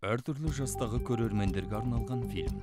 Әр түрлі жастағы көрермендерге арналған фильм.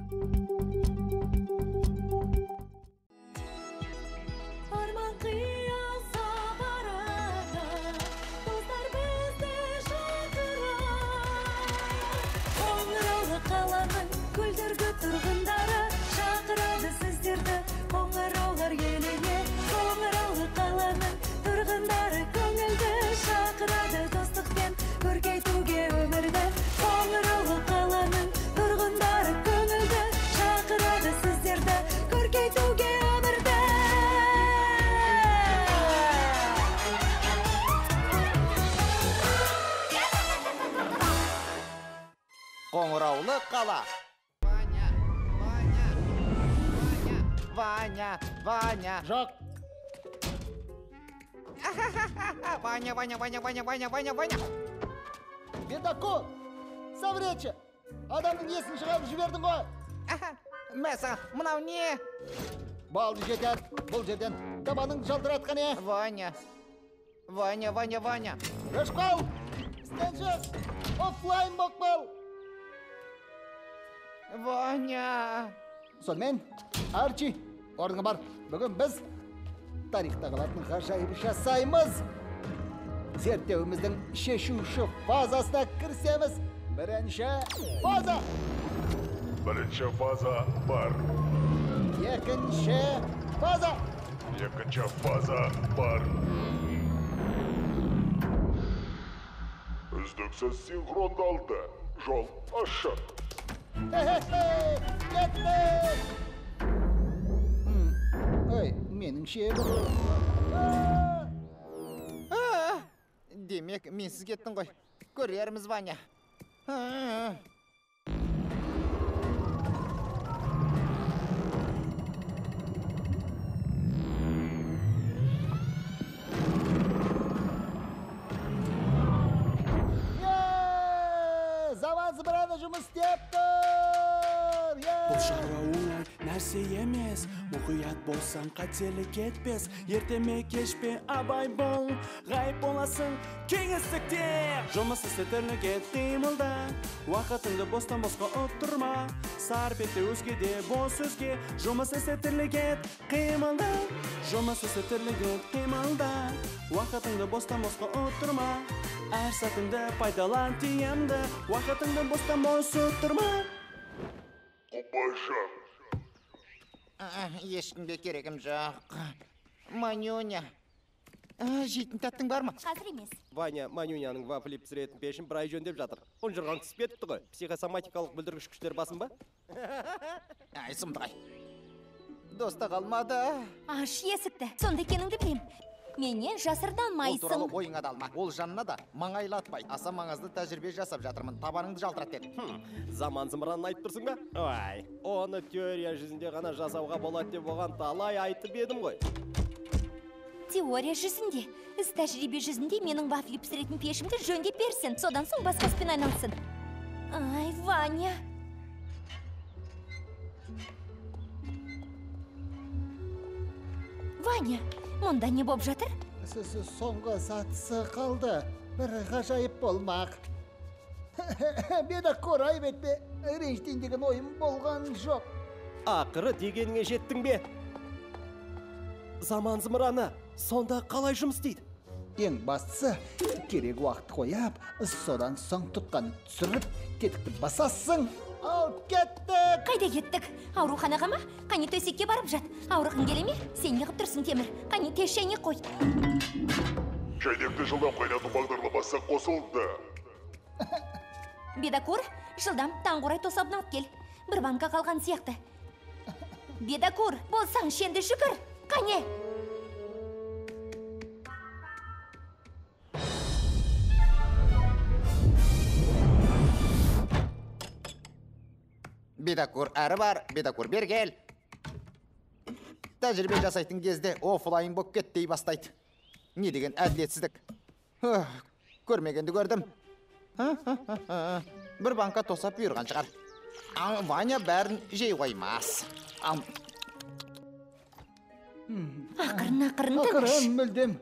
Күлдіргі тұрғындары шақырады сіздерді, қоңыраулар еліне. Қоңыраулы қаланың тұрғындары көңілді шақырады достықпен көркейтуге өмірді. Қоңыраулы қаланың тұрғындары көңілді шақырады сіздерді көркейтуге өмірді. Қоңыраулы қала. Ваня. Жоқ. Ваня. Бедокур, совречі. Адамның есін шығарып жібердің ғой. Мәсі, мынау не? Балды жетер, бұл жерден табаның жалтыратқан е. Ваня. Рышқау, істен шық. Офлайн боқпал. Ваня. Сонымен, Арчи, орныңа бар. Бүгін біз тарихта қалатын ғажайып жасаймыз. Зерттеуіміздің шешуші фазасына кірісеміз. Бірінші фаза бар. Екінші фаза бар. Үздіксіз синхрондалды. Жол ашық. Кетті! Ой, меніңше Демек, менсіз кеттің ғой. Көрерміз, Ваня. Заман зымыраны жұмыс істеп тұр! Бұл шаруа оңай нәрсе емес, мұқият болсаң қателік етпес. Ертеме кешпе абай бол, ғайып боласың кеңістікте. Жұмыс істетірлік ет қимылда, уақытыңды бостан-босқа отырма. Сарп етті өзгеде бос сөзге, жұмыс істетірлік ет қимылда. Жұмыс істетірлік ет қимылда, уақытыңды бостан-босқа отырма. Әр сәтіңді пайдалан тиемді, уақытыңды бостан-бос отырма. Қопайша. Ешкімге керегім жоқ. Манюня. Жейтін тәттің бар ма? Қазір емес. Ваня Манюняның вафли пісіретін пешін бір ай жөндеп жатыр. Ұнжырған кісіп кетіпті ғой. Психосоматикалық бүлдіргіш күштер басын ба? Сұмдығай. Доста қалмады. Аш есікті. Сонда екеніңді білем. Менен жасырданмайсың. Ол туралы ойыңа да алма. Ол жанына да маңайлатпай. Аса маңызды тәжірибе жасап жатырмын. Табаныңды жалтырат деді. Заман зымыранын айтып тұрсың ба? Ой, оны теория жүзінде ғана жасауға болады деп оған талай айтып едім ғой. Теория жүзінде, іс тәжірибе жүзінде менің вафли пісіретін пешімді жөндеп берсін. Содан соң басқаспен айналсын. Ай, Ваня. Ваня, мұнда не боп жатыр? Соңғы сатысы қалды. Бір ғажайып болмақ. Бедокур, айып етпе. Ренжітейін деген ойым болған жоқ. Ақыры дегеніңе жеттің бе? Заман зымыраны сонда қалай жұмыс істейді? Ең бастысы, керек уақыт қойып, содан соң тұтқаны түсіріп, тетікті басасың. Ал кеттік! Қайда кеттік? Ауруханаға ма? Қане төсекке барып жат. Ауырғың келе ме? Сен неғып тұрсың, Темір? Қане тез шайне қой. Шайнекті жылдам қайнату бағдарламасы қосылды. Бедокур, жылдам таңғурай тосабын алып кел. Бір банка қалған сияқты. Бедокур, болсаң шенді жүгір. Қане? Бедокур әрі бар, Бедокур бер кел. Тәжірибе жасайтын кезде офлайн боп кеттей бастайды. Не деген әділетсіздік. Көрмегенді көрдім. Бір банка тосап бұйырған шығар. Ваня бәрін жей қоймас. Ақырын тыныш. Мүлдем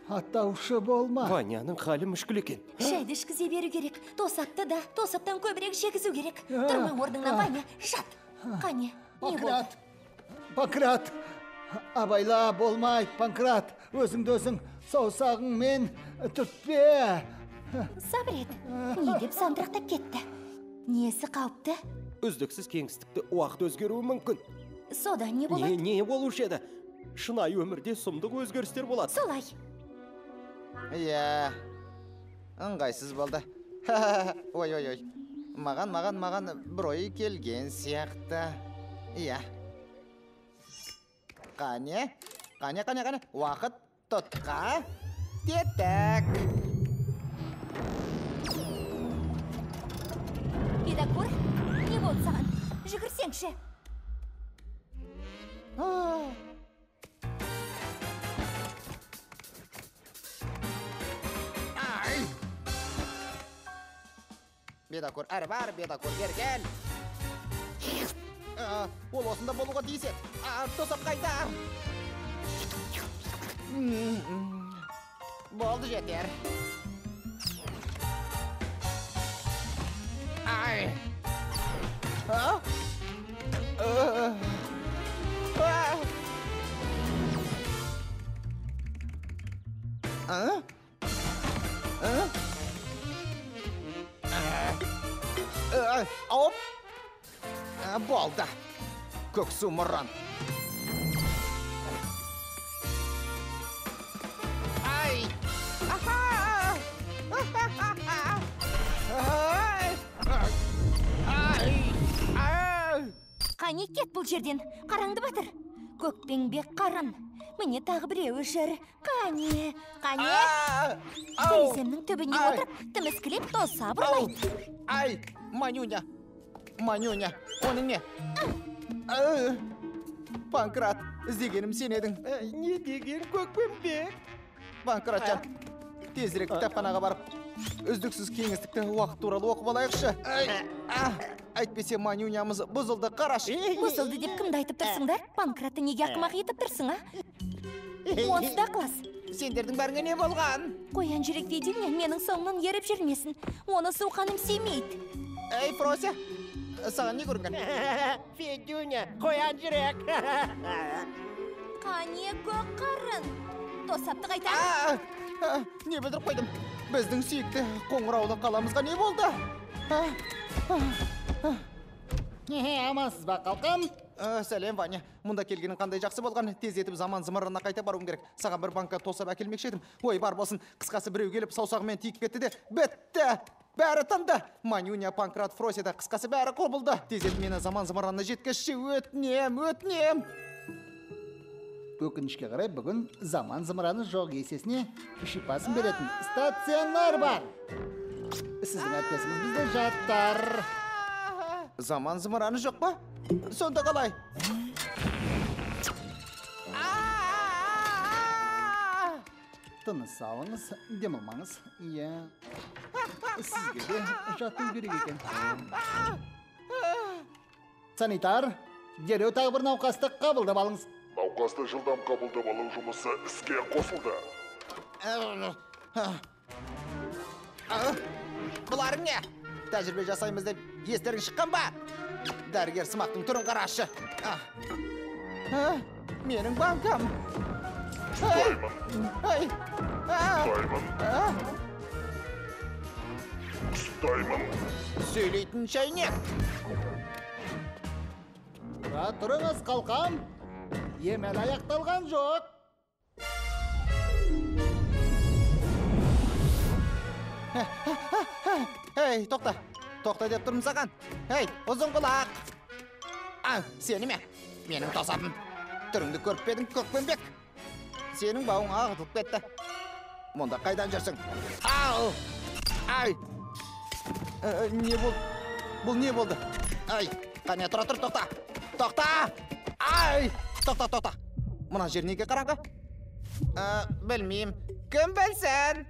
Атаушы болма. Ваняның халі мүшкіл екен. Шайды ішкізе беру керек. Тосапты да, тосаптан көбірек жегізу керек. Тұрма орныңнан, Ваня, жат. Қане, не болды? Панкрат. Абайла болмай, Панкрат. Өзіңді өзің саусағыңмен түртпе. Сабыр ет. Не деп сандырақтап кетті? Несі қауіпті? Үздіксіз кеңістікті уақыт өзгеруі мүмкін. Сода не болады? Не болушы еді? Шынайы өмірде сұмдық өзгерістер болады. Солай. Иә, ыңғайсыз болды. Ой. Маған бір ой келген сияқты. Иә. Қане. Уақыт тұтқа. Тетік. Педагор, не болды саған? Жүгірсеңші. Бедакор, әрі бар, бедакор, бергел. Ол осында болуға дейсет. Тосап қайда. Болды жетер. Ай. Оп. Болды. Көксу мұрын. Ай. Қане кет бұл жерден. Қараңды батыр. Көкпеңбек қарын. Міне тағы біреуі жүр. Қане. Тереземнің түбіне отырып, тіміскілеп тоса бұрмайды. Ай, Манюня, оның не? Панкрат, іздегенім сен едің. Не деген Көкпеңбек? Панкратжан, тезірек кітапханаға барып, үздіксіз кеңістікті уақыт туралы оқып алайықшы. Әйтпесе Манюнямыз бұзылды, қараш. Бұзылды деп кімді айтып тұрсыңдар? Панкратты неге ақымақ етіп тұрсың, Онсыз да қылас. Сендердің бәріңе не болған? Қоян жүрек дейдіңе менің соңынан еріп жүрмесін. Оны суқаным сүймейді. Эй, Фрося, саған не көрінген? Федюня, қоян жүрек. Қане көк қарын. Тосапты қайтар. Не білдіріп қойдым? Біздің сүйікті қоңыраулы қаламызға не болды? Амансыз ба, қалқам? Сәлем, Ваня. Мұнда келгенің қандай жақсы болған. Тез етіп заман зымырына қайта баруым керек. Саған бір банка тосап әкелмекші едім. Ой, бар болсын. Қысқасы біреу келіп саусағымен тиіп кетті де, бітті. Бәрі тынды. Манюня, Панкрат, Фрося да қысқасы бәрі құбылды. Тез етіп мені заман зымырына жеткізші. Өтінем. Өкінішке қарай бүгін заман зымыраны жоқ, есесіне шипасын беретін стационар бар. Сіздің әпкесіңіз бізде жаттар. Заман зымыраны жоқ па? Сонда қалай? Тыныс алыңыз, демалмаңыз. Иә. Сізге де жату керек екен. Санитар, дереу тағы бір науқасты қабылдап алыңыз. Науқасты жылдам қабылдап алу жұмысы іске қосылды. Бұларың не? Тәжірибе жасаймыз деп естерің шыққан ба? Дәрігер сымақтың түрін қарашы. Менің банкам. Ұстаймын. Сөйлейтін шайнек. Тұра тұрыңыз, қалқам. Емел аяқталған жоқ. Ей, тоқта. Тоқта деп тұрмын саған. Ей, ұзын құлақ. Сені ме? Менің тосапым. Түріңді көріп бедің, Көкпеңбек. Сенің бауың ағытылып кетті. Мұнда қайдан жүрсің? Ай! Не болды? Бұл не болды? Ай, қане, тұра тұр, тоқта. Тоқта! Ай! Тоқта. Мұна жер неге қараңғы? Білмеймін. Кім білсін?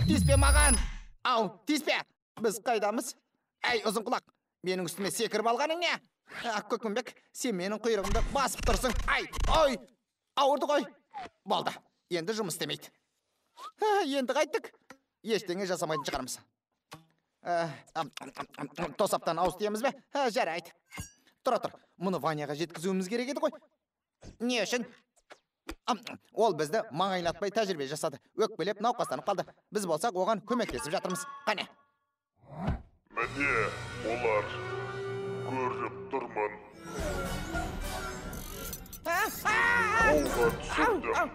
Тиіспе маған! Тиіспе! Біз қайдамыз? Әй, ұзын құлақ! Менің үстіме секіріп алғаның не? Көкпеңбек, сен менің құйрығымды басып тұрсың. Ой! Ауырды ғой! Болды, енді жұмыс істемейді. Енді қайттық. Ештеңе жасамайтын шығармыз. Тосаптан ауыз тиеміз бе? Жарайды. Тұра тұр, мұны Ваняға жеткізуіміз керек еді ғой. Не үшін? Ол бізді маңайлатпай тәжірибе жасады. Өкпелеп науқастанып қалды. Біз болсақ оған көмектесіп жатырмыз. Қане? Міне, олар көріп тұрмын. Қолға түсірдім.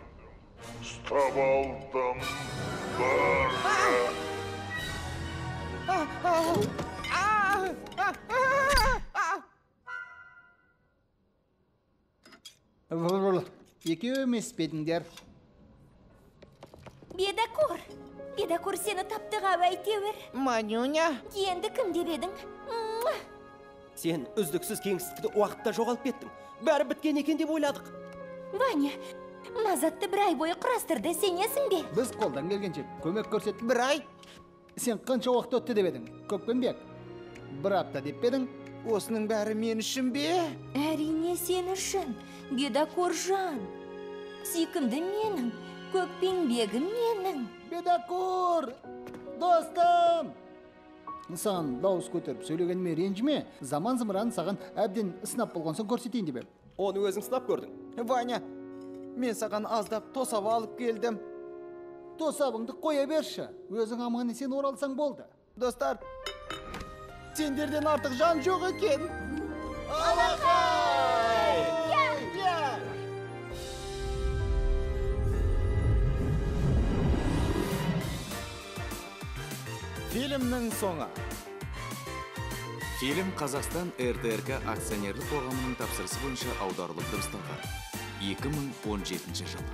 Ұстап алдым. Екеу емес педіңдер. Бедакур сені таптыға әйтеуір. Манюня. Енді кім деп едің? Сен үздіксіз кеңістікті уақытта жоғалып кеттің. Бәрі біткен екен деп ойладық. Ваня, мазатты бір ай бойы құрастырды, сенесің бе? Біз қолдан келгенше көмек көрсеттік. Бір ай? Сен қанша уақыт өтті деп едің, Көкпенбек? Бір апта деп едің? Осының бәрі мен үшін бе? Әрине сен үшін, Бедакуржан. Сүйкімді менің, Көкпенбегім менің. Бедакур! Достым! Саған дауыс көтеріп сөйлегеніме ренжіме, заман зымыран саған әбден сынап болған соң көрсетейін деп ем. Оны өзің сынап көрдің. Ваня, мен саған аздап тосап алып келдім. Тосабыңды қоя берші, өзің аман есен оралсаң болды. Достар, сендерден артық жан жоқ екен. Алақай! Фильмнің соңы. Фильм Қазақстан РТРК акционерлік қоғамының тапсырысы бойынша аударылып дыбысталған. 2017 жыл.